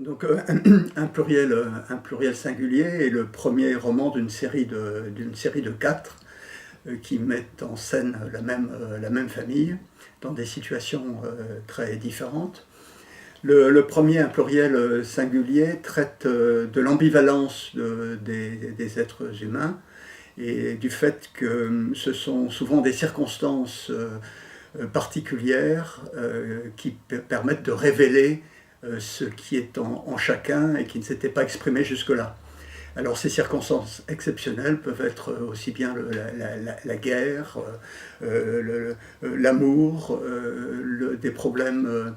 Donc un pluriel singulier est le premier roman d'une série de 4 qui mettent en scène la même famille dans des situations très différentes. Le premier, un pluriel singulier, traite de l'ambivalence des êtres humains et du fait que ce sont souvent des circonstances particulières qui permettent de révéler ce qui est en chacun et qui ne s'était pas exprimé jusque-là. Alors ces circonstances exceptionnelles peuvent être aussi bien la guerre, l'amour, des problèmes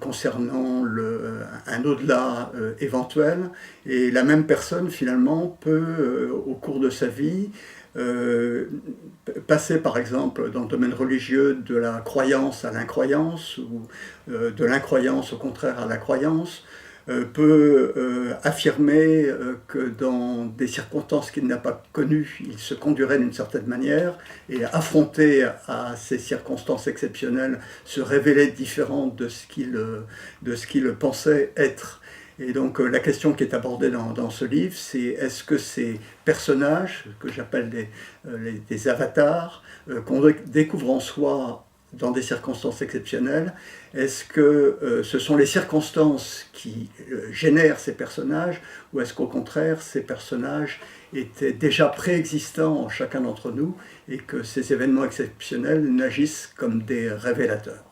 concernant un au-delà éventuel. Et la même personne finalement peut, au cours de sa vie, passer par exemple dans le domaine religieux de la croyance à l'incroyance ou de l'incroyance au contraire à la croyance, peut affirmer que dans des circonstances qu'il n'a pas connues, il se conduirait d'une certaine manière et affronter à ces circonstances exceptionnelles, se révéler différent de ce qu'il pensait être. Et donc la question qui est abordée dans ce livre, c'est est-ce que ces personnages, que j'appelle des avatars, qu'on découvre en soi dans des circonstances exceptionnelles, est-ce que ce sont les circonstances qui génèrent ces personnages, ou est-ce qu'au contraire ces personnages étaient déjà préexistants en chacun d'entre nous et que ces événements exceptionnels n'agissent comme des révélateurs ?